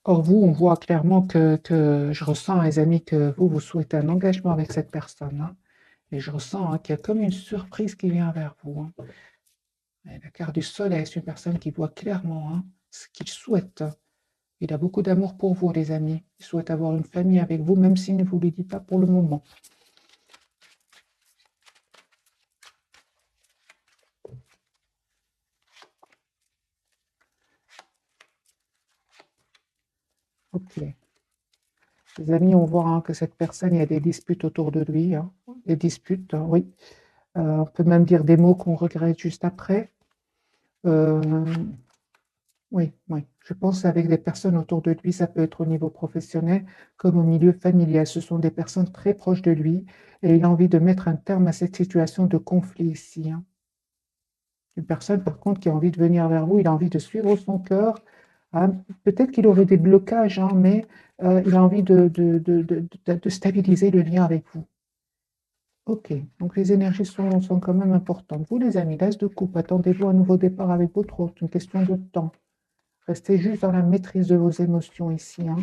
Or, vous, on voit clairement que je ressens, les amis, que vous souhaitez un engagement avec cette personne, hein. Et je ressens qu'il y a comme une surprise qui vient vers vous, hein. Et la carte du soleil, c'est une personne qui voit clairement ce qu'il souhaite. Il a beaucoup d'amour pour vous, les amis. Il souhaite avoir une famille avec vous, même s'il ne vous le dit pas pour le moment. Ok. Les amis, on voit que cette personne, il y a des disputes autour de lui, hein. Des disputes, oui. On peut même dire des mots qu'on regrette juste après. Euh, oui, oui. Je pense avec des personnes autour de lui, ça peut être au niveau professionnel comme au milieu familial. Ce sont des personnes très proches de lui et il a envie de mettre un terme à cette situation de conflit ici, hein. Une personne, par contre, qui a envie de venir vers vous, il a envie de suivre son cœur, hein. Peut-être qu'il aurait des blocages, hein, mais il a envie de stabiliser le lien avec vous. Ok, donc les énergies sont quand même importantes. Vous, les amis, l'as de coupe, attendez-vous à un nouveau départ avec votre autre, une question de temps. Restez juste dans la maîtrise de vos émotions ici, hein.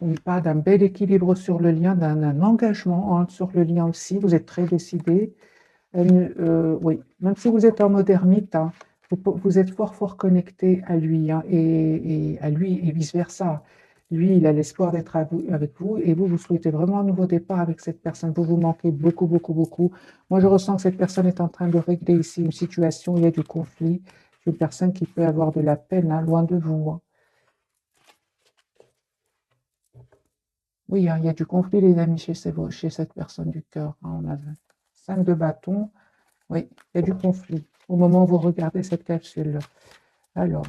On parle d'un bel équilibre sur le lien, d'un engagement, hein, sur le lien aussi. Vous êtes très décidé. Oui, même si vous êtes en mode ermite, hein, vous êtes fort, fort connecté à lui, hein, et à lui et vice-versa. Lui, il a l'espoir d'être avec vous et vous souhaitez vraiment un nouveau départ avec cette personne. Vous manquez beaucoup, beaucoup, beaucoup. Moi, je ressens que cette personne est en train de régler ici une situation où il y a du conflit. Une personne qui peut avoir de la peine, hein, loin de vous, hein. Oui, hein, il y a du conflit, les amis, chez cette personne du cœur, hein. On a 5 de bâton. Oui, il y a du conflit au moment où vous regardez cette capsule. Alors,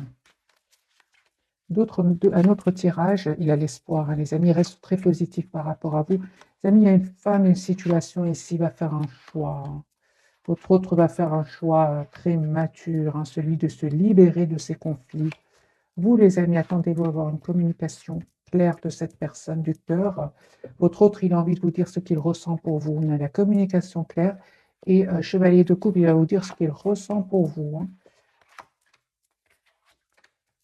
un autre tirage, il a l'espoir, hein, les amis, il reste très positif par rapport à vous. Les amis, il y a une femme, une situation ici, va faire un choix, hein. Votre autre va faire un choix très mature, hein, celui de se libérer de ces conflits. Vous, les amis, attendez-vous à avoir une communication claire de cette personne du cœur. Votre autre, il a envie de vous dire ce qu'il ressent pour vous. On a la communication claire. Et Chevalier de coupe, il va vous dire ce qu'il ressent pour vous, hein.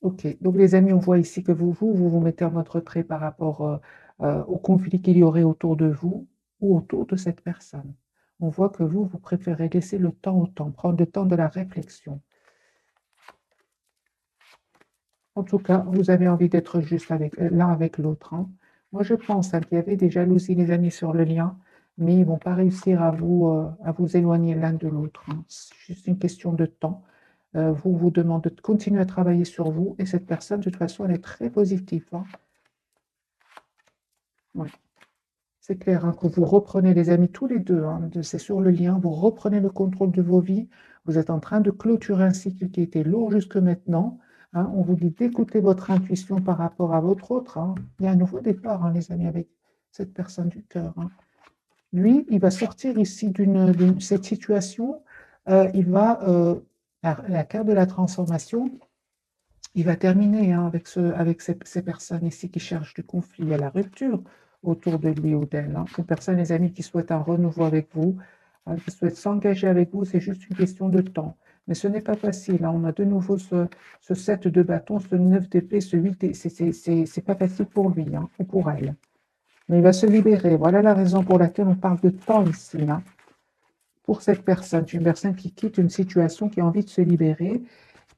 Ok, donc les amis, on voit ici que vous mettez en votre retrait par rapport au conflit qu'il y aurait autour de vous ou autour de cette personne. On voit que vous préférez laisser le temps au temps, prendre le temps de la réflexion. En tout cas, vous avez envie d'être juste l'un avec l'autre, hein. Moi, je pense qu'il y avait des jalousies, les amis, sur le lien, mais ils ne vont pas réussir à vous éloigner l'un de l'autre, hein. C'est juste une question de temps. Vous demande de continuer à travailler sur vous et cette personne, de toute façon, elle est très positive, hein. Ouais. C'est clair, hein, que vous reprenez, les amis, tous les deux, hein, c'est sur le lien, vous reprenez le contrôle de vos vies, vous êtes en train de clôturer un cycle qui était lourd jusque maintenant, hein. On vous dit d'écouter votre intuition par rapport à votre autre, hein. Il y a un nouveau départ, hein, les amis, avec cette personne du cœur, hein. Lui, il va sortir ici de cette situation, il va, la carte de la transformation, il va terminer, hein, avec ces personnes ici qui cherchent du conflit. Il y a la rupture autour de lui ou d'elle, hein. Ces personnes, les amis, qui souhaitent un renouveau avec vous, hein, qui souhaitent s'engager avec vous, c'est juste une question de temps. Mais ce n'est pas facile, hein. On a de nouveau ce 7 de bâton, ce 9 d'épée, ce 8, c'est pas facile pour lui, hein, ou pour elle. Mais il va se libérer. Voilà la raison pour laquelle on parle de temps ici, hein. Pour cette personne, une personne qui quitte une situation, qui a envie de se libérer.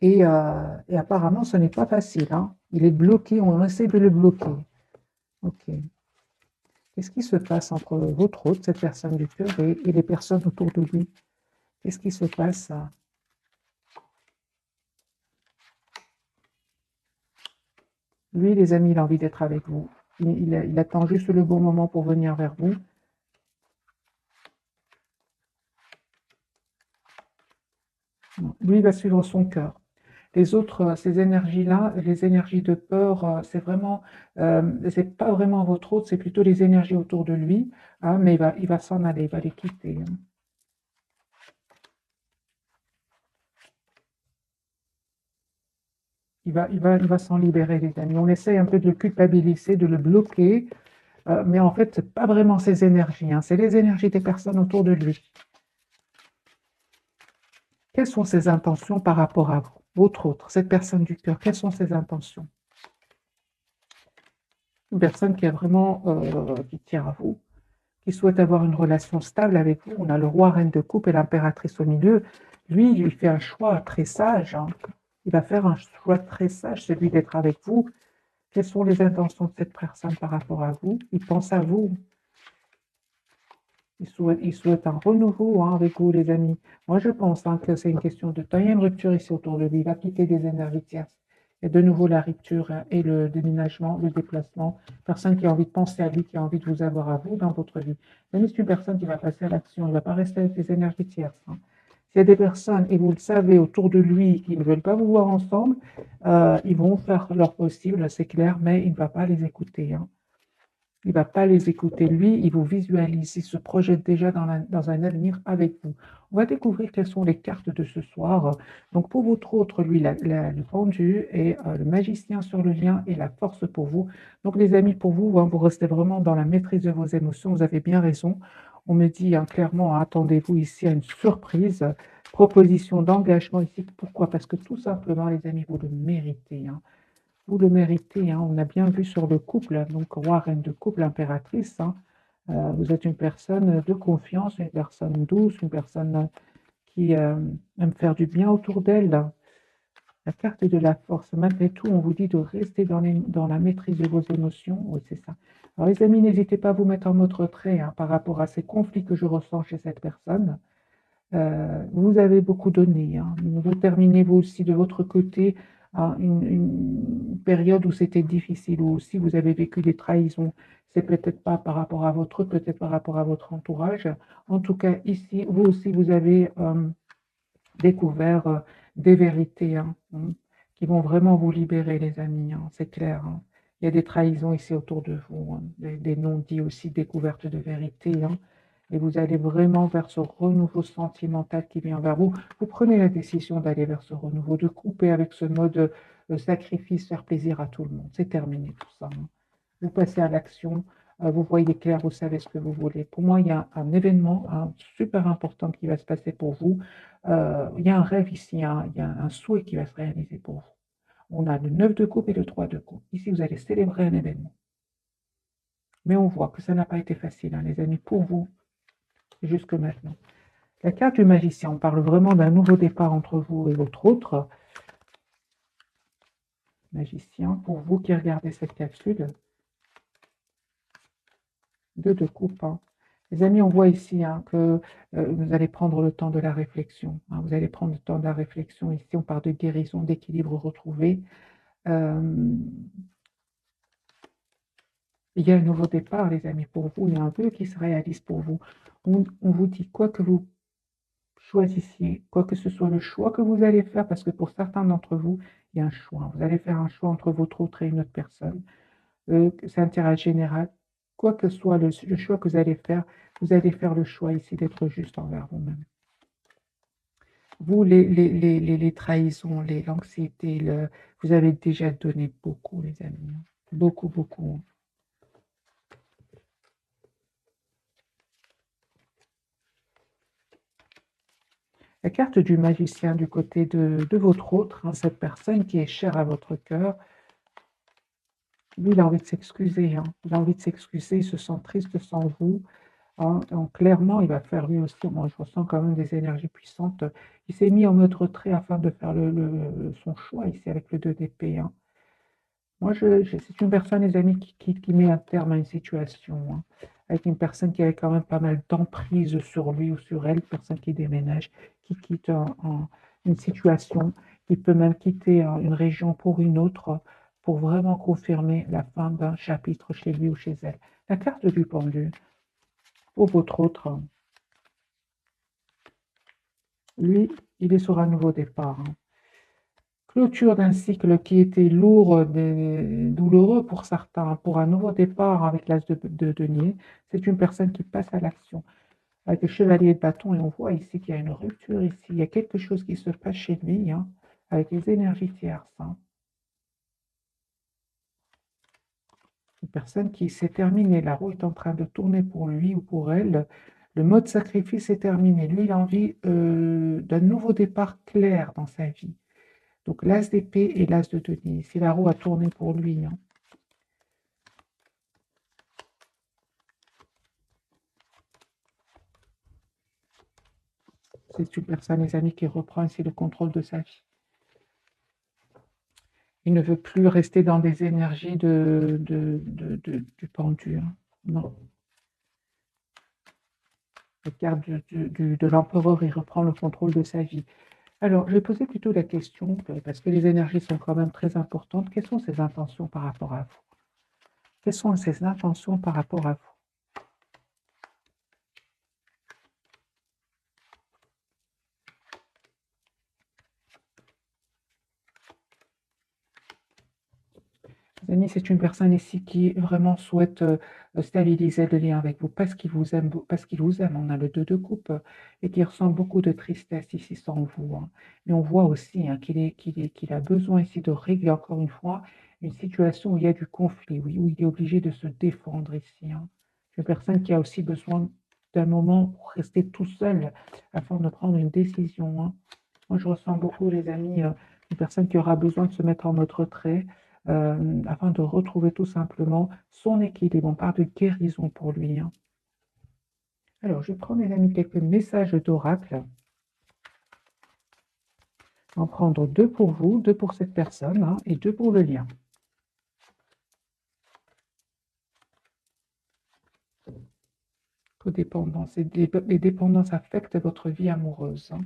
Et apparemment, ce n'est pas facile, hein. Il est bloqué, on essaie de le bloquer. Ok. Qu'est-ce qui se passe entre votre hôte, cette personne du cœur, et les personnes autour de lui? Qu'est-ce qui se passe? Lui, les amis, il a envie d'être avec vous. Il attend juste le bon moment pour venir vers vous. Lui, il va suivre son cœur. Les autres, ces énergies-là, les énergies de peur, c'est pas vraiment votre hôte, c'est plutôt les énergies autour de lui, hein, mais il va s'en aller, il va les quitter, hein. Il va s'en libérer, les amis. On essaye un peu de le culpabiliser, de le bloquer, mais en fait, c'est pas vraiment ses énergies, hein, c'est les énergies des personnes autour de lui. Quelles sont ses intentions par rapport à vous, votre autre, cette personne du cœur? Quelles sont ses intentions? Une personne qui a vraiment, qui tient à vous, qui souhaite avoir une relation stable avec vous. On a le roi, reine de coupe et l'impératrice au milieu. Lui, il fait un choix très sage, hein. Il va faire un choix très sage, celui d'être avec vous. Quelles sont les intentions de cette personne par rapport à vous? Il pense à vous. Il souhaite un renouveau, hein, avec vous, les amis. Moi, je pense, hein, que c'est une question de temps. Il y a une rupture ici autour de lui. Il va quitter des énergies tierces. Et de nouveau, la rupture, hein, et le déménagement, le déplacement. Personne qui a envie de penser à lui, qui a envie de vous avoir à vous dans votre vie. Même si c'est une personne qui va passer à l'action, il ne va pas rester avec les énergies tierces, hein. S'il y a des personnes, et vous le savez, autour de lui, qui ne veulent pas vous voir ensemble, ils vont faire leur possible, c'est clair, mais il ne va pas les écouter, hein. Il ne va pas les écouter. Lui, il vous visualise, il se projette déjà dans un avenir avec vous. On va découvrir quelles sont les cartes de ce soir. Donc, pour votre autre, lui, le pendu et le magicien sur le lien et la force pour vous. Donc, les amis, pour vous, hein, vous restez vraiment dans la maîtrise de vos émotions. Vous avez bien raison. On me dit, hein, clairement, hein, attendez-vous ici à une surprise. Proposition d'engagement ici. Pourquoi? Parce que tout simplement, les amis, vous le méritez, hein. Vous le méritez, hein. On a bien vu sur le couple, donc roi, reine de couple, impératrice, hein. Vous êtes une personne de confiance, une personne douce, une personne qui aime faire du bien autour d'elle. La carte de la force, malgré tout, on vous dit de rester dans la maîtrise de vos émotions. Oui, c'est ça. Alors, les amis, n'hésitez pas à vous mettre en mode retrait, hein, par rapport à ces conflits que je ressens chez cette personne. Vous avez beaucoup donné, hein. Vous terminez vous aussi de votre côté, hein, une période où c'était difficile, où aussi vous avez vécu des trahisons. C'est peut-être pas par rapport à votre, peut-être par rapport à votre entourage. En tout cas, ici, vous aussi, vous avez découvert des vérités, hein, qui vont vraiment vous libérer, les amis, hein, c'est clair, hein. Il y a des trahisons ici autour de vous, hein, des non-dits aussi, découvertes de vérités, hein, et vous allez vraiment vers ce renouveau sentimental qui vient vers vous. Vous prenez la décision d'aller vers ce renouveau, de couper avec ce mode sacrifice, faire plaisir à tout le monde. C'est terminé tout ça, hein. Vous passez à l'action, vous voyez clair, vous savez ce que vous voulez. Pour moi, il y a un événement, hein, super important qui va se passer pour vous. Il y a un rêve ici, hein, il y a un souhait qui va se réaliser pour vous. On a le 9 de coupe et le 3 de coupe. Ici, vous allez célébrer un événement. Mais on voit que ça n'a pas été facile, hein, les amis, pour vous, jusque maintenant. La carte du magicien, on parle vraiment d'un nouveau départ entre vous et votre autre magicien. Pour vous qui regardez cette capsule, 2 de coupe, hein. Les amis, on voit ici, hein, que vous allez prendre le temps de la réflexion, hein. Vous allez prendre le temps de la réflexion. Ici, on parle de guérison, d'équilibre retrouvé. Il y a un nouveau départ, les amis, pour vous. Il y a un vœu qui se réalise pour vous. On vous dit quoi que vous choisissiez, quoi que ce soit le choix que vous allez faire, parce que pour certains d'entre vous, il y a un choix. Vous allez faire un choix entre votre autre et une autre personne. C'est un tirage général. Quoi que soit le choix que vous allez faire le choix ici d'être juste envers vous-même. Vous, les trahisons, l'anxiété, vous avez déjà donné beaucoup, les amis, hein. Beaucoup, beaucoup, hein. La carte du magicien du côté de votre autre, hein, cette personne qui est chère à votre cœur, lui, il a envie de s'excuser, hein. Il a envie de s'excuser, il se sent triste sans vous, hein. Donc, clairement, il va faire lui aussi, moi je ressens quand même des énergies puissantes. Il s'est mis en mode retrait afin de faire son choix ici avec le 2 d'épée, hein. Moi, c'est une personne, les amis, qui met un terme à une situation, hein, avec une personne qui avait quand même pas mal d'emprise sur lui ou sur elle, une personne qui déménage, qui quitte une situation, qui peut même quitter une région pour une autre, pour vraiment confirmer la fin d'un chapitre chez lui ou chez elle. La carte du pendu, pour votre autre, lui, il est sur un nouveau départ, hein. Clôture d'un cycle qui était lourd, douloureux pour certains, pour un nouveau départ avec l'as de denier. C'est une personne qui passe à l'action avec le chevalier de bâton et on voit ici qu'il y a une rupture ici. Il y a quelque chose qui se passe chez lui, hein, avec les énergies tierces, hein. Une personne qui s'est terminée, la roue est en train de tourner pour lui ou pour elle. Le mode sacrifice est terminé. Lui, il a envie d'un nouveau départ clair dans sa vie. Donc l'as d'épée et l'as de denier. Si la roue a tourné pour lui, hein. C'est une personne, les amis, qui reprend ici le contrôle de sa vie. Il ne veut plus rester dans des énergies du pendu, hein. Non. La carte de l'empereur, il reprend le contrôle de sa vie. Alors, je vais poser plutôt la question, parce que les énergies sont quand même très importantes. Quelles sont ses intentions par rapport à vous? Quelles sont ses intentions par rapport à vous? Les amis, c'est une personne ici qui vraiment souhaite stabiliser le lien avec vous, parce qu'il vous aime, parce qu'il vous aime. On a le 2 de coupe et qui ressent beaucoup de tristesse ici sans vous, hein. Mais on voit aussi, hein, qu'il a besoin ici de régler encore une fois une situation où il y a du conflit, oui, où il est obligé de se défendre ici, hein. C'est une personne qui a aussi besoin d'un moment pour rester tout seul afin de prendre une décision, hein. Moi, je ressens beaucoup, les amis, une personne qui aura besoin de se mettre en mode retrait, afin de retrouver tout simplement son équilibre. On parle de guérison pour lui, hein. Alors, je prends, mes amis, quelques messages d'oracle. Je vais en prendre 2 pour vous, 2 pour cette personne, hein, et 2 pour le lien. Codépendance. Et les dépendances affectent votre vie amoureuse, hein.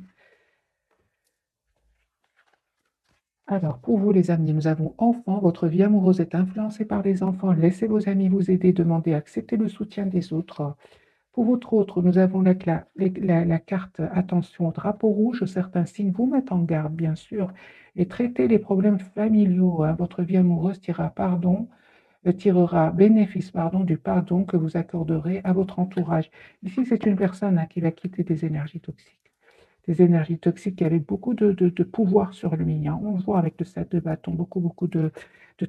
Alors, pour vous, les amis, nous avons enfants. Votre vie amoureuse est influencée par les enfants. Laissez vos amis vous aider, demandez, acceptez le soutien des autres. Pour votre autre, nous avons la carte attention, drapeau rouge. Certains signes vous mettent en garde, bien sûr, et traitez les problèmes familiaux, hein. Votre vie amoureuse tirera bénéfice, pardon, du pardon que vous accorderez à votre entourage. Ici, c'est une personne, hein, qui va quitter des énergies toxiques. Des énergies toxiques qui avaient beaucoup de pouvoir sur lui, hein. On le voit avec le 7 de bâton, beaucoup de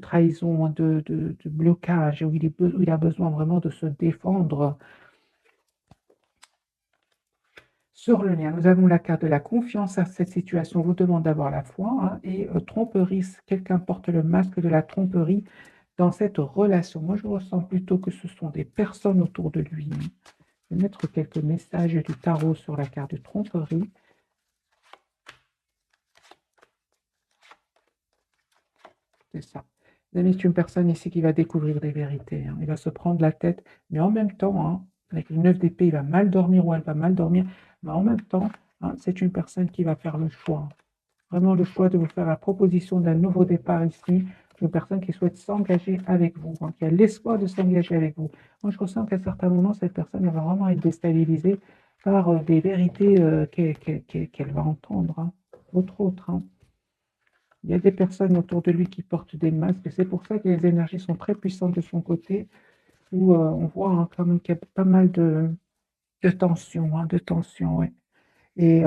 trahison, de blocage, où il a besoin vraiment de se défendre. Sur le lien, nous avons la carte de la confiance. À cette situation vous demande d'avoir la foi, hein, et tromperie, quelqu'un porte le masque de la tromperie dans cette relation. Moi, je ressens plutôt que ce sont des personnes autour de lui, hein. Je vais mettre quelques messages du tarot sur la carte de tromperie. C'est ça. Vous avez une personne ici qui va découvrir des vérités, hein. Il va se prendre la tête, mais en même temps, hein, avec le 9 d'épée, il va mal dormir ou elle va mal dormir, mais en même temps, hein, c'est une personne qui va faire le choix. Vraiment le choix de vous faire la proposition d'un nouveau départ ici, une personne qui souhaite s'engager avec vous, hein, qui a l'espoir de s'engager avec vous. Moi, je ressens qu'à certains moments, cette personne va vraiment être déstabilisée par des vérités qu'elle va entendre, hein. Autre, hein. Il y a des personnes autour de lui qui portent des masques, et c'est pour ça que les énergies sont très puissantes de son côté, où on voit, hein, quand même qu'il y a pas mal de tension, hein, de tension, ouais. Et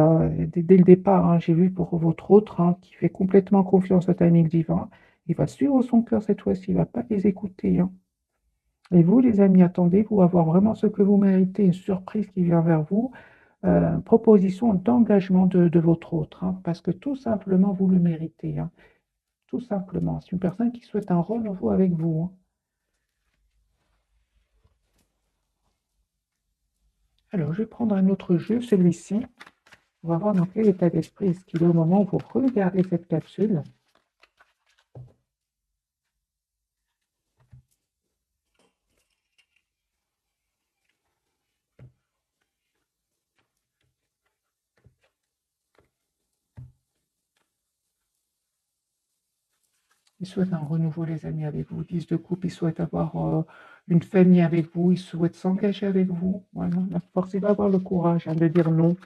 dès le départ, hein, j'ai vu pour votre autre, hein, qui fait complètement confiance au timing divin, il va suivre son cœur cette fois-ci, il ne va pas les écouter, hein. Et vous, les amis, attendez-vous à voir vraiment ce que vous méritez, une surprise qui vient vers vous, proposition d'engagement de votre autre, hein, parce que tout simplement, vous le méritez, hein, tout simplement. C'est une personne qui souhaite un renouveau avec vous, hein. Alors, je vais prendre un autre jeu, celui-ci. On va voir dans quel état d'esprit est-ce qu'il est au moment où vous regardez cette capsule. Il souhaite un renouveau, les amis, avec vous. 10 de coupe, il souhaite avoir une famille avec vous, il souhaite s'engager avec vous. Voilà, la force, il va avoir le courage, hein, de dire non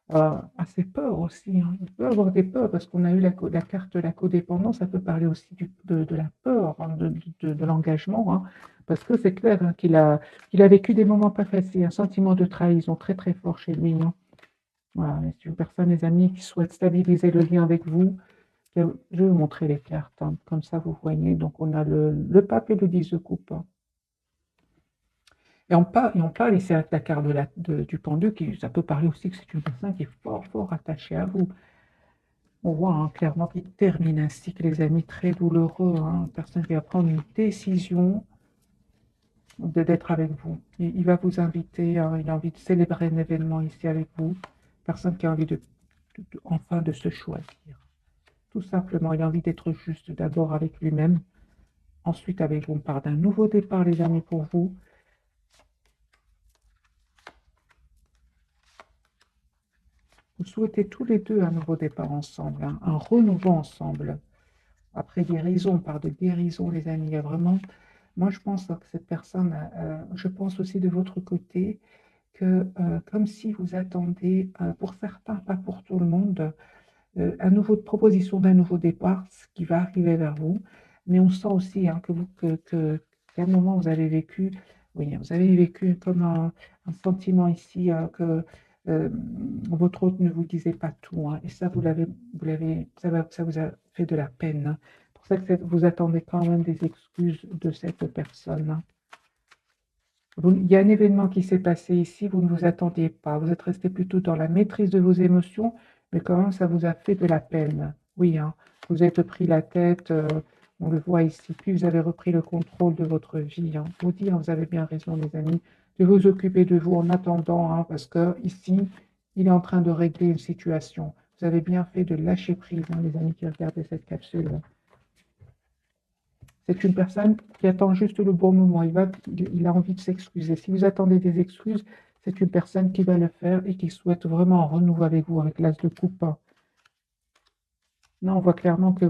à ses peurs aussi, hein. Il peut avoir des peurs parce qu'on a eu la carte de la codépendance, ça peut parler aussi de la peur, hein, de l'engagement, hein, parce que c'est clair, hein, qu'il a vécu des moments pas faciles, un sentiment de trahison très très fort chez lui, hein. Voilà, c'est une personne, les amis, qui souhaite stabiliser le lien avec vous. Je vais vous montrer les cartes, hein, comme ça vous voyez. Donc on a le pape et le 10 de coupe, hein. Et on parle ici avec la carte du pendu, ça peut parler aussi que c'est une personne qui est fort, fort attachée à vous. On voit, hein, clairement qu'il termine un cycle, les amis, très douloureux, hein, une personne qui va prendre une décision d'être avec vous. Il va vous inviter, hein, il a envie de célébrer un événement ici avec vous. Personne qui a envie enfin de se choisir. Tout simplement, il a envie d'être juste d'abord avec lui-même, ensuite avec vous. On part d'un nouveau départ, les amis, pour vous. Vous souhaitez tous les deux un nouveau départ ensemble, hein, un renouveau ensemble. Après guérison, on parle de guérison, les amis. Il y a vraiment, moi, je pense que cette personne, je pense aussi de votre côté, que comme si vous attendez, pour certains, pas pour tout le monde, proposition d'un nouveau départ, ce qui va arriver vers vous. Mais on sent aussi hein, qu'à un moment, vous avez vécu, oui, vous avez vécu comme un sentiment ici que votre hôte ne vous disait pas tout. Hein, et ça, ça vous a fait de la peine. Hein. C'est pour ça que vous attendez quand même des excuses de cette personne. Hein. Il y a un événement qui s'est passé ici, vous ne vous attendiez pas. Vous êtes resté plutôt dans la maîtrise de vos émotions, mais quand même, ça vous a fait de la peine. Oui, hein, vous êtes pris la tête, on le voit ici. Puis vous avez repris le contrôle de votre vie. Hein. Vous dites, vous avez bien raison, les amis, de vous occuper de vous en attendant, hein, parce que ici, il est en train de régler une situation. Vous avez bien fait de lâcher prise, hein, les amis qui regardaient cette capsule. C'est une personne qui attend juste le bon moment. Il a envie de s'excuser. Si vous attendez des excuses, c'est une personne qui va le faire et qui souhaite vraiment un renouveau avec vous, avec l'as de coupe. Non, on voit clairement que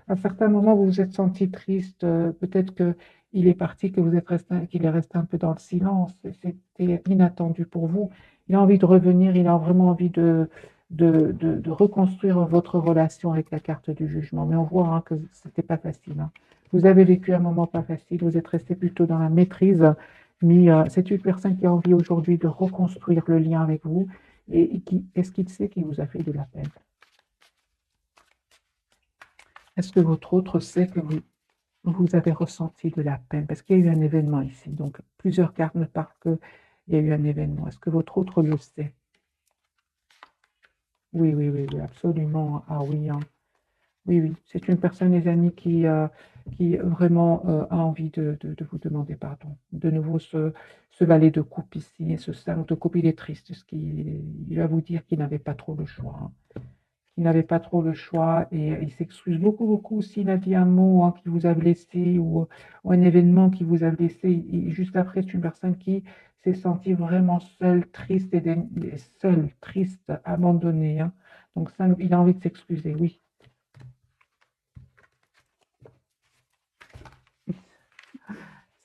à certains moments, vous vous êtes senti triste. Peut-être qu'il est parti, qu'il est resté un peu dans le silence. C'était inattendu pour vous. Il a envie de revenir, il a vraiment envie de reconstruire votre relation avec la carte du jugement. Mais on voit hein, que ce n'était pas facile. Hein. Vous avez vécu un moment pas facile, vous êtes resté plutôt dans la maîtrise. Mais c'est une personne qui a envie aujourd'hui de reconstruire le lien avec vous. Est-ce qu'il sait qu'il vous a fait de la peine? Est-ce que votre autre sait que vous avez ressenti de la peine? Parce qu'il y a eu un événement ici. Donc, plusieurs cartes me parlent qu'il y a eu un événement. Est-ce que votre autre le sait? Oui, oui, oui, oui, absolument. Ah oui, hein. Oui, oui. C'est une personne, les amis, qui vraiment a envie de vous demander pardon. De nouveau, ce valet de coupe ici, et ce 5 de coupe, il est triste. Il va vous dire qu'il n'avait pas trop le choix. Hein. Il n'avait pas trop le choix et il s'excuse beaucoup, beaucoup s'il a dit un mot hein, qui vous a blessé ou un événement qui vous a blessé. Juste après, c'est une personne qui s'est sentie vraiment seule, triste seule, triste, abandonnée. Hein. Donc ça, il a envie de s'excuser, oui.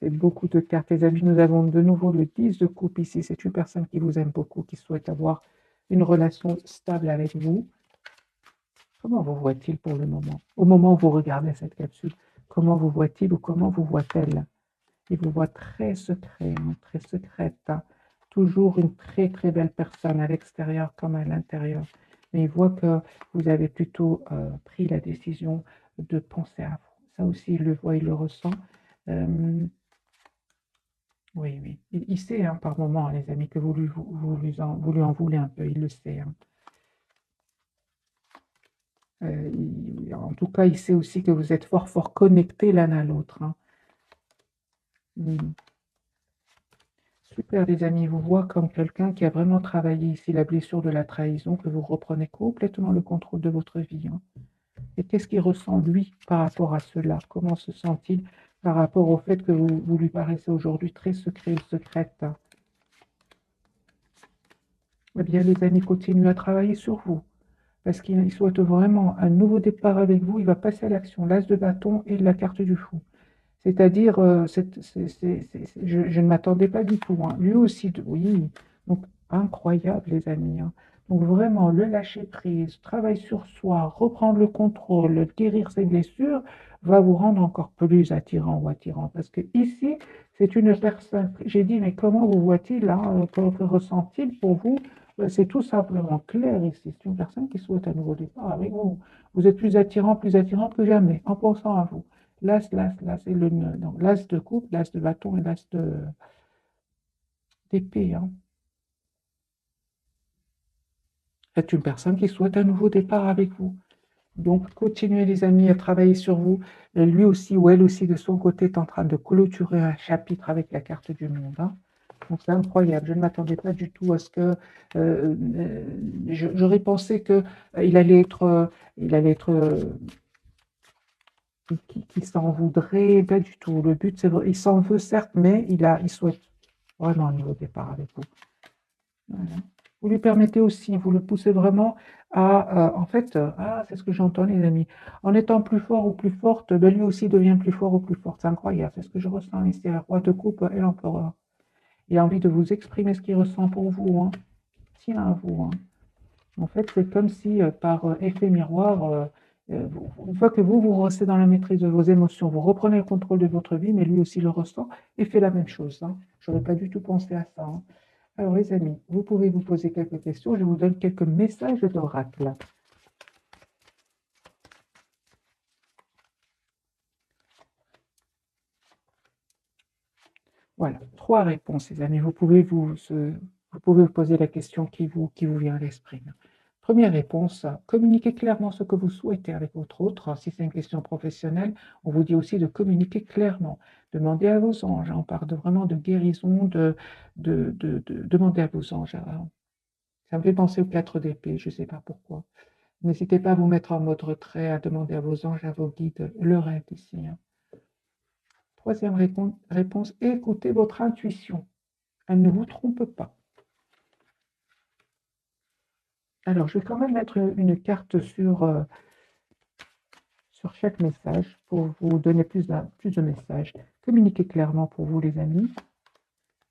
C'est beaucoup de cartes, les amis. Nous avons de nouveau le 10 de coupe ici. C'est une personne qui vous aime beaucoup, qui souhaite avoir une relation stable avec vous. Comment vous voit-il pour le moment? Au moment où vous regardez cette capsule, comment vous voit-il ou comment vous voit-elle? Il vous voit très secret, hein, très secrète. Hein. Toujours une très très belle personne à l'extérieur comme à l'intérieur. Mais il voit que vous avez plutôt pris la décision de penser à vous. Ça aussi, il le voit, il le ressent. Oui, oui. Il sait hein, par moment, les amis, que vous lui en voulez un peu. Il le sait. Hein. En tout cas, il sait aussi que vous êtes fort, fort connectés l'un à l'autre. Hein. Super, les amis, il vous voit comme quelqu'un qui a vraiment travaillé ici la blessure de la trahison, que vous reprenez complètement le contrôle de votre vie. Hein. Et qu'est-ce qu'il ressent, lui, par rapport à cela? Comment se sent-il par rapport au fait que vous lui paraissez aujourd'hui très secret ou secrète? Hein. Eh bien, les amis, continuez à travailler sur vous. Parce qu'il souhaite vraiment un nouveau départ avec vous, il va passer à l'action, l'as de bâton et la carte du fou. C'est-à-dire, je ne m'attendais pas du tout. Hein. Lui aussi, oui, donc incroyable les amis. Hein. Donc vraiment, le lâcher prise, travail sur soi, reprendre le contrôle, guérir ses blessures, va vous rendre encore plus attirant ou attirant. Parce que ici, c'est une personne, j'ai dit, mais comment vous voit-il, hein, que ressent-il pour vous? C'est tout simplement clair ici. C'est une personne qui souhaite un nouveau départ avec vous. Vous êtes plus attirant que jamais en pensant à vous. L'as, et le nœud. Donc, l'as de coupe, l'as de bâton et l'as d'épée. Hein. C'est une personne qui souhaite un nouveau départ avec vous. Donc, continuez les amis à travailler sur vous. Et lui aussi ou elle aussi de son côté est en train de clôturer un chapitre avec la carte du monde. Hein. Donc c'est incroyable, je ne m'attendais pas du tout à ce que j'aurais pensé que il allait être qui s'en voudrait, pas du tout. Le but, c'est il s'en veut certes, mais il souhaite vraiment un nouveau départ avec vous. Voilà. Vous lui permettez aussi, vous le poussez vraiment à, en fait, c'est ce que j'entends, les amis. En étant plus fort ou plus forte, ben, lui aussi devient plus fort ou plus forte. C'est incroyable, c'est ce que je ressens ici, la roi de coupe et l'empereur. Il a envie de vous exprimer ce qu'il ressent pour vous, hein. Tiens à vous, hein. En fait, c'est comme si, par effet miroir, une fois que vous restez dans la maîtrise de vos émotions, vous reprenez le contrôle de votre vie, mais lui aussi le ressent et fait la même chose, hein. Je n'aurais pas du tout pensé à ça, hein. Alors, les amis, vous pouvez vous poser quelques questions. Je vous donne quelques messages d'oracle. Voilà, 3 réponses, les amis. Vous pouvez vous poser la question qui vous vient à l'esprit. Première réponse, communiquez clairement ce que vous souhaitez avec votre autre. Si c'est une question professionnelle, on vous dit aussi de communiquer clairement. Demandez à vos anges. On parle vraiment de guérison, demandez à vos anges. Ça me fait penser au 4 d'épée, je ne sais pas pourquoi. N'hésitez pas à vous mettre en mode retrait, à demander à vos anges, à vos guides, leur aide ici, hein. Troisième réponse, écoutez votre intuition. Elle ne vous trompe pas. Alors, je vais quand même mettre une carte sur chaque message pour vous donner plus de messages. Communiquez clairement pour vous, les amis.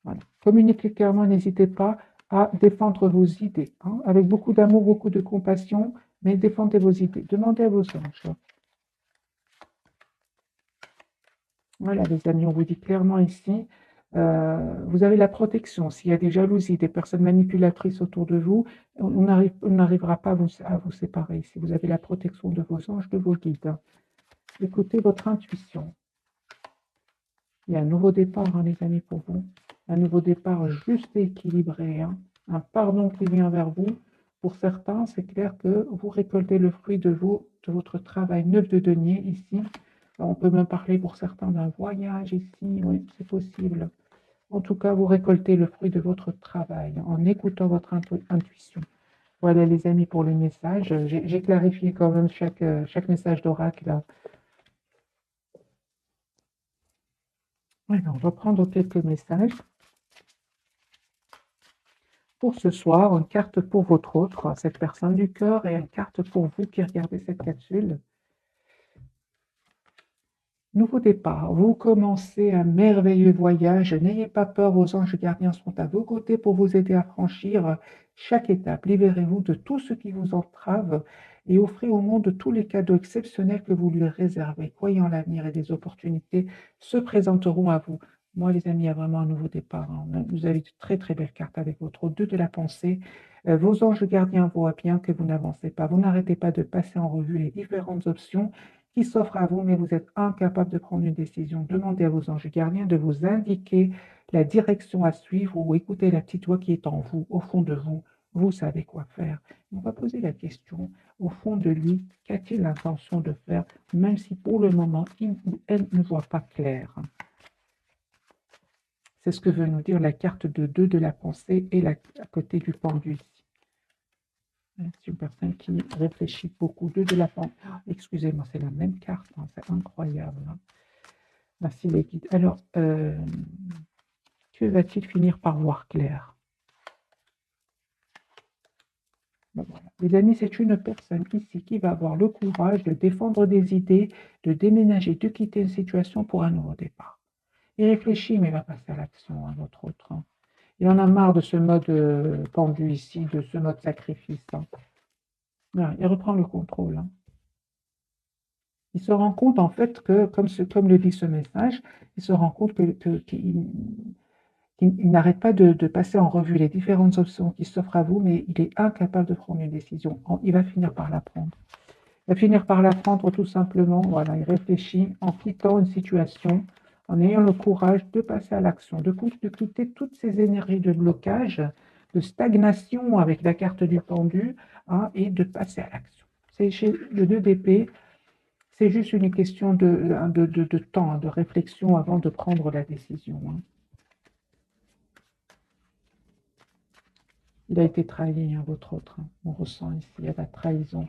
Voilà. Communiquez clairement, n'hésitez pas à défendre vos idées, hein, avec beaucoup d'amour, beaucoup de compassion, mais défendez vos idées. Demandez à vos anges. Voilà, les amis, on vous dit clairement ici, vous avez la protection. S'il y a des jalousies, des personnes manipulatrices autour de vous, on n'arrivera pas à vous séparer. Si vous avez la protection de vos anges, de vos guides, hein. Écoutez votre intuition. Il y a un nouveau départ, hein, les amis, pour vous. Un nouveau départ juste et équilibré, hein. Un pardon qui vient vers vous. Pour certains, c'est clair que vous récoltez le fruit de votre travail. 9 de denier ici. On peut même parler pour certains d'un voyage ici. Oui, c'est possible. En tout cas, vous récoltez le fruit de votre travail en écoutant votre intuition. Voilà, les amis, pour le message. J'ai clarifié quand même chaque message d'oracle. Alors, on va prendre quelques messages. Pour ce soir, une carte pour votre autre, cette personne du cœur, et une carte pour vous qui regardez cette capsule. Nouveau départ, vous commencez un merveilleux voyage. N'ayez pas peur, vos anges gardiens sont à vos côtés pour vous aider à franchir chaque étape. Libérez-vous de tout ce qui vous entrave et offrez au monde tous les cadeaux exceptionnels que vous lui réservez. Croyez en l'avenir et des opportunités se présenteront à vous. Moi, les amis, il y a vraiment un nouveau départ, hein. Vous avez de très très belles cartes avec votre 2 de la pensée. Vos anges gardiens voient bien que vous n'avancez pas. Vous n'arrêtez pas de passer en revue les différentes options qui s'offre à vous, mais vous êtes incapable de prendre une décision. Demandez à vos anges gardiens de vous indiquer la direction à suivre ou écoutez la petite voix qui est en vous, au fond de vous. Vous savez quoi faire. On va poser la question, au fond de lui, qu'a-t-il l'intention de faire, même si pour le moment, il ou elle ne voit pas clair. C'est ce que veut nous dire la carte de 2 de la pensée et à côté du pendu ici. C'est une personne qui réfléchit beaucoup. 2 de la pensée. Excusez-moi, c'est la même carte, hein, c'est incroyable, hein. Merci les guides. Alors, que va-t-il finir par voir clair? Ben voilà. Les amis, c'est une personne ici qui va avoir le courage de défendre des idées, de déménager, de quitter une situation pour un nouveau départ. Il réfléchit, mais il va passer à l'action, hein, notre autre, hein. Il en a marre de ce mode pendu ici, de ce mode sacrifice, hein. Voilà, il reprend le contrôle, hein. Il se rend compte en fait que, comme le dit ce message, il se rend compte qu'il n'arrête pas de passer en revue les différentes options qui s'offrent à vous, mais il est incapable de prendre une décision. Il va finir par la prendre. Il va finir par la prendre tout simplement. Voilà, il réfléchit en quittant une situation, en ayant le courage de passer à l'action, de quitter toutes ces énergies de blocage, de stagnation avec la carte du pendu, hein, et de passer à l'action. C'est chez le 2 d'épée. C'est juste une question de temps, hein, de réflexion avant de prendre la décision, hein. Il a été trahi, hein, votre autre. Hein. On ressent ici, il y a la trahison.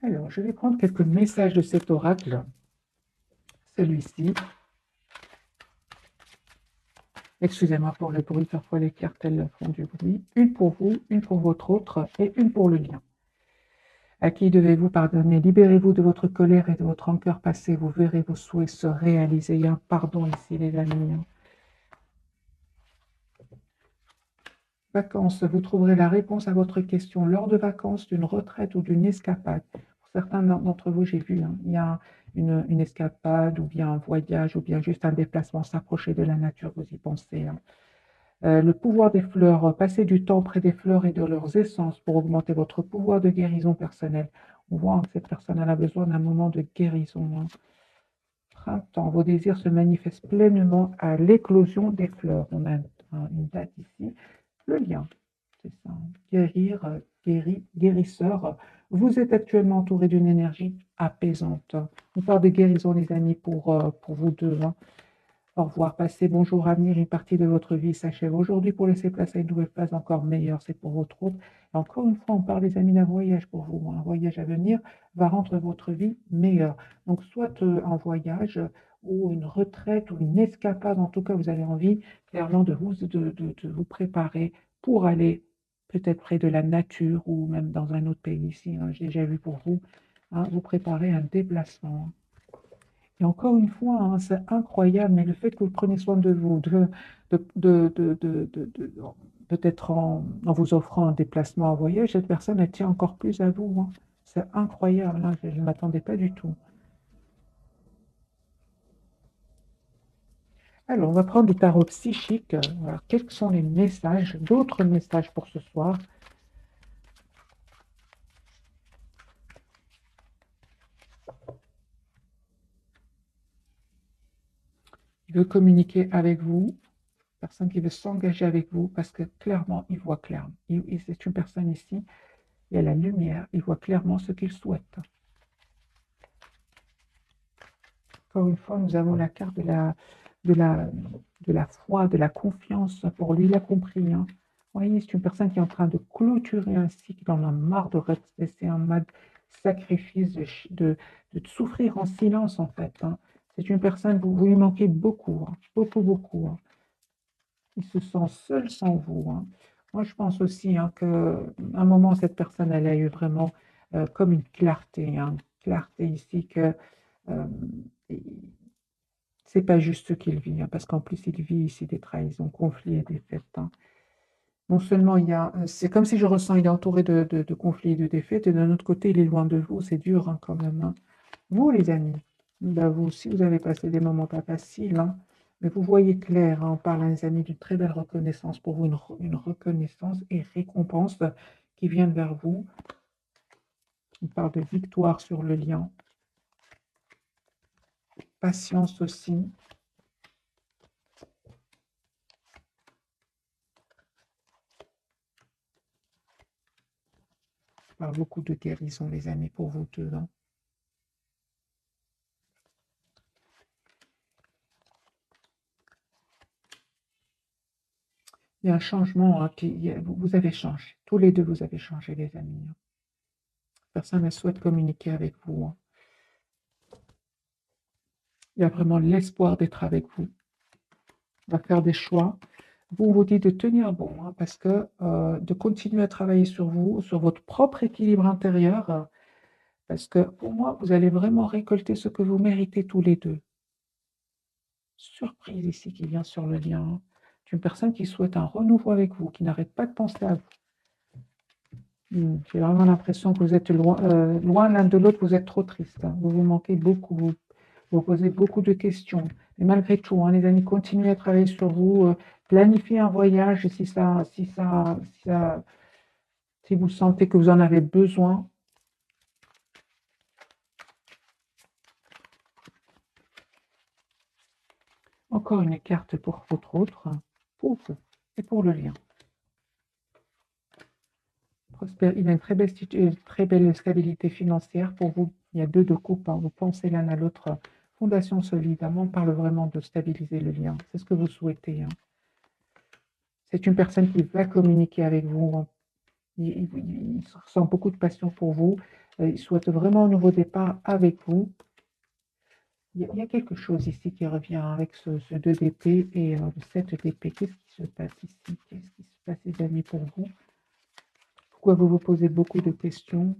Alors, je vais prendre quelques messages de cet oracle. Celui-ci. Excusez-moi pour le bruit, parfois les cartes elles font du bruit. Une pour vous, une pour votre autre et une pour le lien. À qui devez-vous pardonner? Libérez-vous de votre colère et de votre rancœur passée. Vous verrez vos souhaits se réaliser. Il y a un pardon ici, les amis. Vacances, vous trouverez la réponse à votre question lors de vacances, d'une retraite ou d'une escapade. Pour certains d'entre vous, j'ai vu, hein, il y a une escapade ou bien un voyage ou bien juste un déplacement, s'approcher de la nature, vous y pensez. Hein. Le pouvoir des fleurs, passer du temps près des fleurs et de leurs essences pour augmenter votre pouvoir de guérison personnelle. On voit que cette personne a besoin d'un moment de guérison. Hein. Printemps, vos désirs se manifestent pleinement à l'éclosion des fleurs. On a une date ici. Le lien, c'est ça. Guérir, guérisseur. Vous êtes actuellement entouré d'une énergie apaisante. On parle de guérison, les amis, pour vous deux. Hein. Au revoir, passez, bonjour, avenir, une partie de votre vie s'achève aujourd'hui pour laisser place à une nouvelle phase encore meilleure, c'est pour votre autre. Et encore une fois, on parle, les amis, d'un voyage pour vous. Un voyage à venir va rendre votre vie meilleure. Donc, soit un voyage ou une retraite ou une escapade, en tout cas, vous avez envie clairement de vous préparer pour aller peut-être près de la nature ou même dans un autre pays ici. Hein, j'ai déjà vu pour vous, hein, vous préparer un déplacement. Et encore une fois, hein, c'est incroyable, mais le fait que vous preniez soin de vous, peut-être en vous offrant un déplacement, un voyage, cette personne, elle tient encore plus à vous. Hein. C'est incroyable, hein, je ne m'attendais pas du tout. Alors, on va prendre du tarot psychique. Alors, quels sont les messages, d'autres messages pour ce soir? Il veut communiquer avec vous, personne qui veut s'engager avec vous, parce que clairement, il voit clair. C'est une personne ici, il y a la lumière, il voit clairement ce qu'il souhaite. Encore une fois, nous avons la carte de la, de la foi, de la confiance. Pour lui, il a compris. Hein. Vous voyez, c'est une personne qui est en train de clôturer un cycle. Il en a marre de rester en mode sacrifice, de souffrir en silence, en fait. Hein. C'est une personne, vous lui manquez beaucoup, hein, beaucoup, beaucoup. Hein. Il se sent seul sans vous. Hein. Moi, je pense aussi hein, qu'à un moment, cette personne, elle a eu vraiment comme une clarté. Hein, clarté ici que euh, c'est pas juste ce qu'il vit, hein, parce qu'en plus, il vit ici des trahisons, conflits et défaites. Hein. Non seulement il y a, c'est comme si je ressens, il est entouré de conflits et de défaites, et d'un autre côté, il est loin de vous, c'est dur hein, quand même. Hein. Vous, les amis, bah, vous aussi, vous avez passé des moments pas faciles, hein, mais vous voyez clair, hein, on parle, les amis, d'une très belle reconnaissance pour vous, une reconnaissance et récompense qui viennent vers vous. On parle de victoire sur le lien, patience aussi. On parle beaucoup de guérison, les amis, pour vous deux. Hein. Il y a un changement, hein, vous avez changé. Tous les deux, vous avez changé, les amis. Hein. Personne ne souhaite communiquer avec vous. Hein. Il y a vraiment l'espoir d'être avec vous. On va faire des choix. Vous vous dites de tenir bon, hein, parce que de continuer à travailler sur vous, sur votre propre équilibre intérieur, parce que pour moi, vous allez vraiment récolter ce que vous méritez tous les deux. Surprise ici qui vient sur le lien. Hein. Une personne qui souhaite un renouveau avec vous, qui n'arrête pas de penser à vous. J'ai vraiment l'impression que vous êtes loin l'un de l'autre, vous êtes trop triste. Hein. Vous vous manquez beaucoup, vous posez beaucoup de questions. Mais malgré tout, hein, les amis, continuez à travailler sur vous, planifiez un voyage si vous sentez que vous en avez besoin. Encore une carte pour votre autre, pour vous et pour le lien. Il a une très belle stabilité financière pour vous. Il y a deux de coupe, hein. Vous pensez l'un à l'autre Fondation solide, hein, on parle vraiment de stabiliser le lien. C'est ce que vous souhaitez, hein. C'est une personne qui va communiquer avec vous, hein. Il ressent beaucoup de passion pour vous. Il souhaite vraiment un nouveau départ avec vous. Il y a quelque chose ici qui revient avec ce 2 d'épée et le 7 d'épée. Qu'est-ce qui se passe ici? Qu'est-ce qui se passe, les amis, pour vous? Pourquoi vous vous posez beaucoup de questions?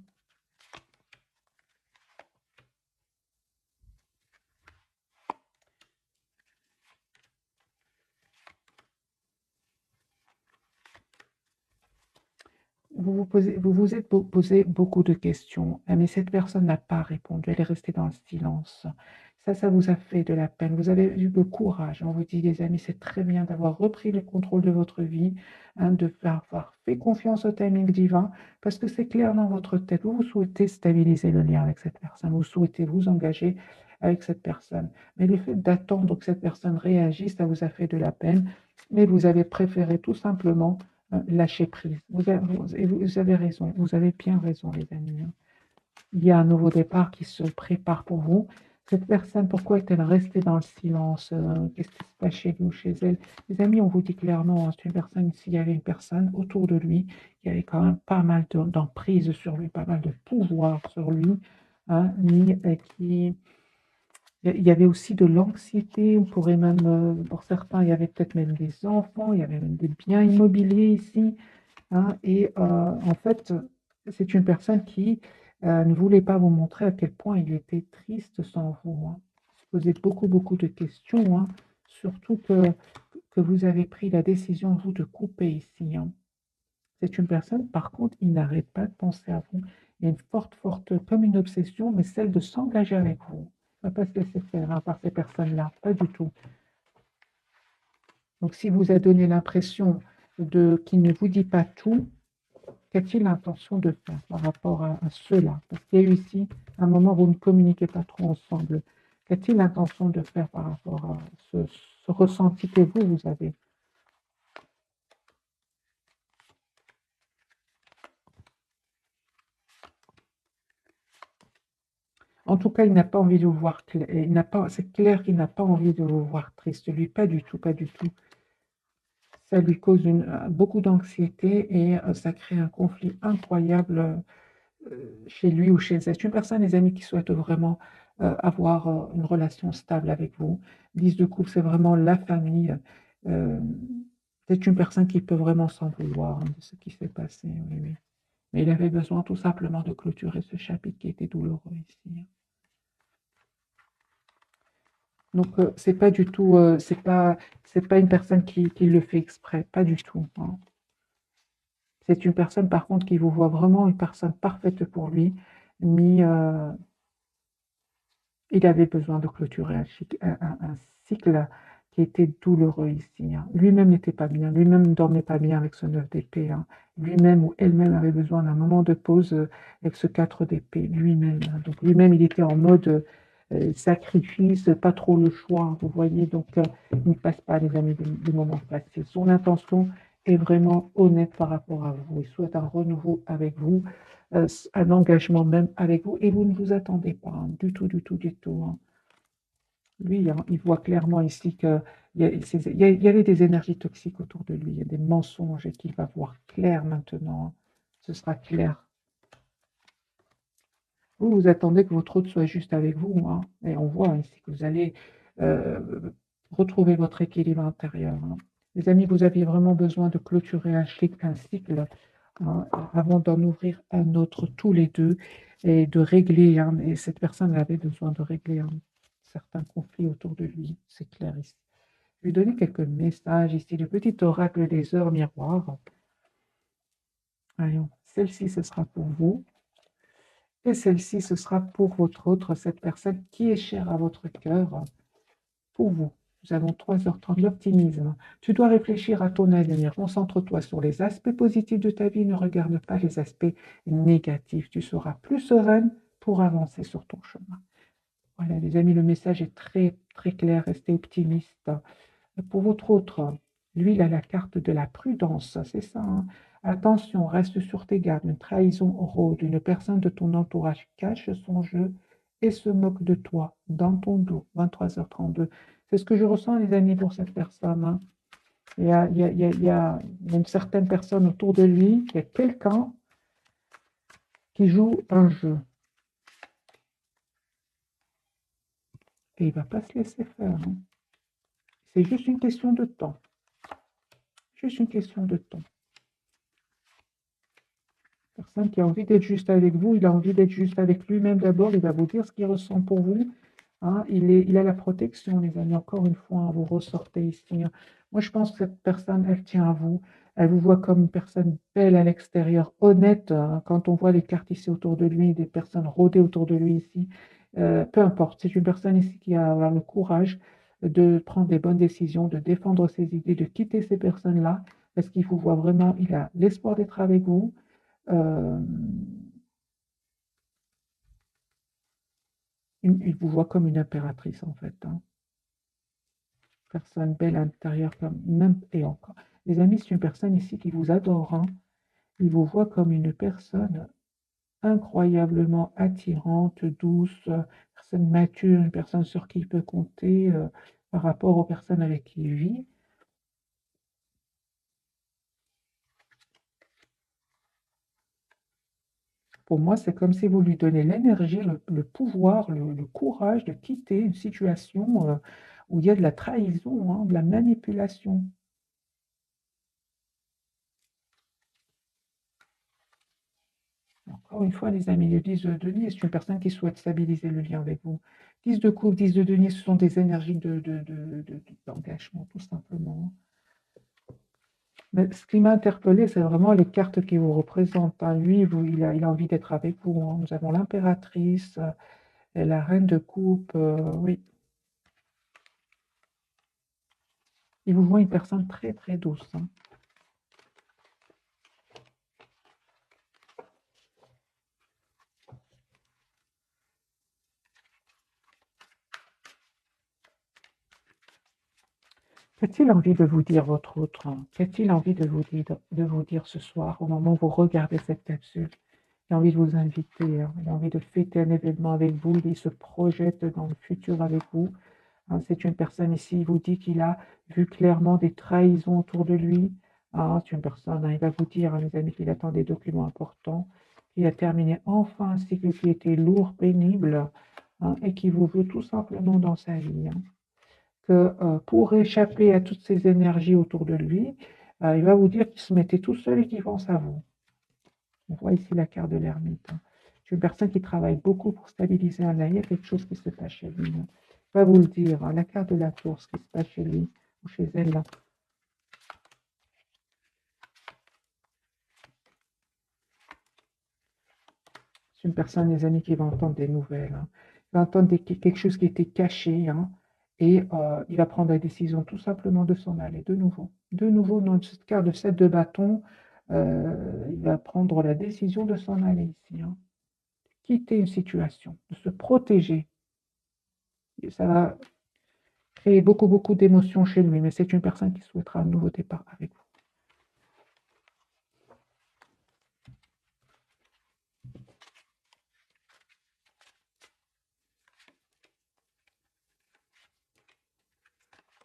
Vous vous êtes posé beaucoup de questions, mais cette personne n'a pas répondu, elle est restée dans le silence. Ça vous a fait de la peine. Vous avez eu le courage. On vous dit, les amis, c'est très bien d'avoir repris le contrôle de votre vie, hein, avoir fait confiance au timing divin, parce que c'est clair dans votre tête. Vous souhaitez stabiliser le lien avec cette personne, vous souhaitez vous engager avec cette personne. Mais le fait d'attendre que cette personne réagisse, ça vous a fait de la peine, mais vous avez préféré tout simplement lâcher prise. Vous avez raison, vous avez bien raison, les amis, hein. Il y a un nouveau départ qui se prépare pour vous. Cette personne, pourquoi est-elle restée dans le silence? Qu'est-ce qui se passe chez lui ou chez elle? Les amis, on vous dit clairement, hein, c'est une personne, s'il y avait une personne autour de lui, qui avait quand même pas mal d'emprise sur lui, pas mal de pouvoir sur lui, hein, qui il y avait aussi de l'anxiété, on pourrait même, pour certains, il y avait peut-être même des enfants, il y avait même des biens immobiliers ici, hein, et en fait, c'est une personne qui ne voulait pas vous montrer à quel point il était triste sans vous, hein. Il se posait beaucoup, beaucoup de questions, hein, surtout que vous avez pris la décision, vous, de couper ici, hein. C'est une personne, par contre, il n'arrête pas de penser à vous. Il y a une forte, forte, comme une obsession, mais celle de s'engager avec vous. Il ne va pas se laisser faire, hein, par ces personnes-là, pas du tout. Donc, si vous a donné l'impression qu'il ne vous dit pas tout, qu'a-t-il l'intention de faire par rapport à cela? Parce qu'il y a eu ici un moment où vous ne communiquez pas trop ensemble. Qu'a-t-il l'intention de faire par rapport à ce ressenti que vous avez? En tout cas, il n'a pas envie de vous voir c'est clair qu'il n'a pas envie de vous voir triste, lui, pas du tout, pas du tout. Ça lui cause beaucoup d'anxiété et ça crée un conflit incroyable chez lui ou chez elle. C'est une personne, les amis, qui souhaite vraiment avoir une relation stable avec vous. 10 de couple, c'est vraiment la famille. Euh, c'est une personne qui peut vraiment s'en vouloir, hein, de ce qui s'est passé. Oui, oui. Mais il avait besoin tout simplement de clôturer ce chapitre qui était douloureux ici, hein. Donc, c'est pas du tout, c'est pas une personne qui le fait exprès, pas du tout, hein. C'est une personne, par contre, qui vous voit vraiment une personne parfaite pour lui, mais il avait besoin de clôturer un cycle qui était douloureux ici, hein. Lui-même n'était pas bien, lui-même ne dormait pas bien avec ce 9 d'épée, hein. Lui-même ou elle-même avait besoin d'un moment de pause avec ce 4 d'épée, lui-même, hein. Donc lui-même, il était en mode sacrifice, pas trop le choix, hein, vous voyez. Donc il ne passe pas, les amis, des moments faciles. Son intention est vraiment honnête par rapport à vous. Il souhaite un renouveau avec vous, un engagement même avec vous, et vous ne vous attendez pas, hein, du tout, du tout, du tout, hein. Lui, hein, il voit clairement ici qu'il y avait des énergies toxiques autour de lui, il y a des mensonges, et qu'il va voir clair maintenant, hein. Ce sera clair. Vous, vous attendez que votre hôte soit juste avec vous, hein, et on voit ici que vous allez retrouver votre équilibre intérieur, hein. Les amis, vous aviez vraiment besoin de clôturer un cycle, hein, avant d'en ouvrir un autre tous les deux et de régler, hein, et cette personne avait besoin de régler certains conflits autour de lui, c'est clair ici. Je vais donner quelques messages ici, le petit oracle des heures miroirs. Allons, celle-ci, ce sera pour vous. Et celle-ci, ce sera pour votre autre, cette personne qui est chère à votre cœur, pour vous. Nous avons 3h30, l'optimisme. Tu dois réfléchir à ton avenir. Concentre-toi sur les aspects positifs de ta vie. Ne regarde pas les aspects négatifs. Tu seras plus sereine pour avancer sur ton chemin. Voilà, les amis, le message est très, très clair. Restez optimistes. Pour votre autre, lui, il a la carte de la prudence, c'est ça, hein. Attention, reste sur tes gardes. Une trahison rôde. Une personne de ton entourage cache son jeu et se moque de toi dans ton dos, 23h32. C'est ce que je ressens, les amis, pour cette personne, hein. Il y a une certaine personne autour de lui, il y a quelqu'un qui joue un jeu. Et il ne va pas se laisser faire, hein. C'est juste une question de temps. Juste une question de temps. Personne qui a envie d'être juste avec vous, il a envie d'être juste avec lui-même d'abord, il va vous dire ce qu'il ressent pour vous, hein. Il a la protection, les amis, encore une fois, hein, vous ressortez ici, hein. Moi, je pense que cette personne, elle tient à vous, elle vous voit comme une personne belle à l'extérieur, honnête, hein. Quand on voit les cartes ici autour de lui, des personnes rôdées autour de lui ici, peu importe, c'est une personne ici qui a avoir le courage de prendre des bonnes décisions, de défendre ses idées, de quitter ces personnes-là, parce qu'il vous voit vraiment, il a l'espoir d'être avec vous. Euh, il vous voit comme une impératrice, en fait, hein. Personne belle à l'intérieur, comme même, et encore. Les amis, c'est une personne ici qui vous adore, hein. Il vous voit comme une personne incroyablement attirante, douce, personne mature, une personne sur qui il peut compter par rapport aux personnes avec qui il vit. Pour moi, c'est comme si vous lui donnez l'énergie, le pouvoir, le courage de quitter une situation où il y a de la trahison, hein, de la manipulation. Encore une fois, les amis, le 10 de denier, c'est une personne qui souhaite stabiliser le lien avec vous. 10 de coupe, 10 de denier, ce sont des énergies d'engagement, tout simplement. Mais ce qui m'a interpellé, c'est vraiment les cartes qui vous représentent, hein. Lui, il a envie d'être avec vous, hein. Nous avons l'impératrice et la reine de coupe. Oui, il vous voit une personne très, très douce, hein. Qu'a-t-il envie de vous dire, votre autre, hein? Qu'a-t-il envie de vous dire ce soir, au moment où vous regardez cette capsule? Il a envie de vous inviter, hein. Il a envie de fêter un événement avec vous. Il se projette dans le futur avec vous, hein. C'est une personne ici, il vous dit qu'il a vu clairement des trahisons autour de lui, hein. C'est une personne, hein, il va vous dire, hein, les amis, qu'il attend des documents importants, qu'il a terminé enfin un cycle qui était lourd, pénible, hein, et qui vous veut tout simplement dans sa vie, hein. Que pour échapper à toutes ces énergies autour de lui, il va vous dire qu'il se mettait tout seul et qu'il pense à vous. On voit ici la carte de l'ermite, hein. C'est une personne qui travaille beaucoup pour stabiliser un lien. Il y a quelque chose qui se passe chez lui, hein. Il va vous le dire, hein, la carte de la tour, ce qui se passe chez lui ou chez elle, là. C'est une personne, les amis, qui va entendre des nouvelles, hein. Il va entendre quelque chose qui était caché, hein, et il va prendre la décision tout simplement de s'en aller de nouveau. De nouveau, dans cette carte de 7 de bâton, il va prendre la décision de s'en aller ici, hein. Quitter une situation, de se protéger. Et ça va créer beaucoup, beaucoup d'émotions chez lui, mais c'est une personne qui souhaitera un nouveau départ avec vous.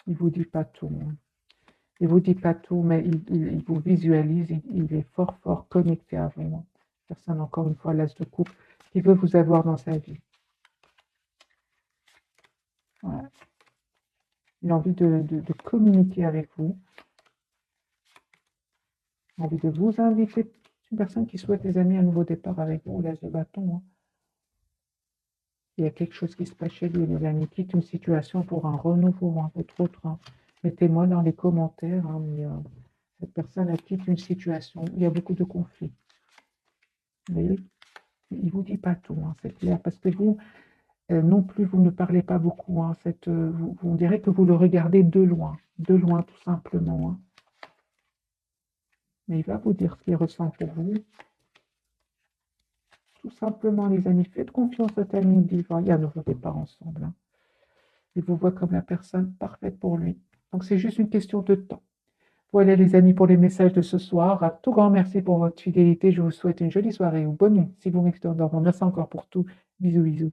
Il ne vous dit pas tout, hein. Il vous dit pas tout, mais il vous visualise, il est fort, fort connecté à vous, hein. Personne, encore une fois, l'as de coupe, qui veut vous avoir dans sa vie. Voilà. Il a envie de communiquer avec vous, il a envie de vous inviter. C'est une personne qui souhaite, les amis, un nouveau départ avec vous, l'as de bâton, hein. Il y a quelque chose qui se passe chez lui, les amis. Quitte une situation pour un renouveau, hein, votre autre, hein. Mettez-moi dans les commentaires, hein, mais cette personne elle quitte une situation où il y a beaucoup de conflits. Vous voyez, il ne vous dit pas tout, hein, c'est clair, parce que vous, non plus, vous ne parlez pas beaucoup, hein, on dirait que vous le regardez de loin tout simplement, hein. Mais il va vous dire ce qu'il ressent pour vous. Tout simplement, les amis, faites confiance à Tammy Diva. Il y a un nouveau départ ensemble, hein. Il vous voit comme la personne parfaite pour lui. Donc, c'est juste une question de temps. Voilà, les amis, pour les messages de ce soir. Un tout grand merci pour votre fidélité. Je vous souhaite une jolie soirée ou bonne nuit si vous m'écoutez en dormant. Merci encore pour tout. Bisous, bisous.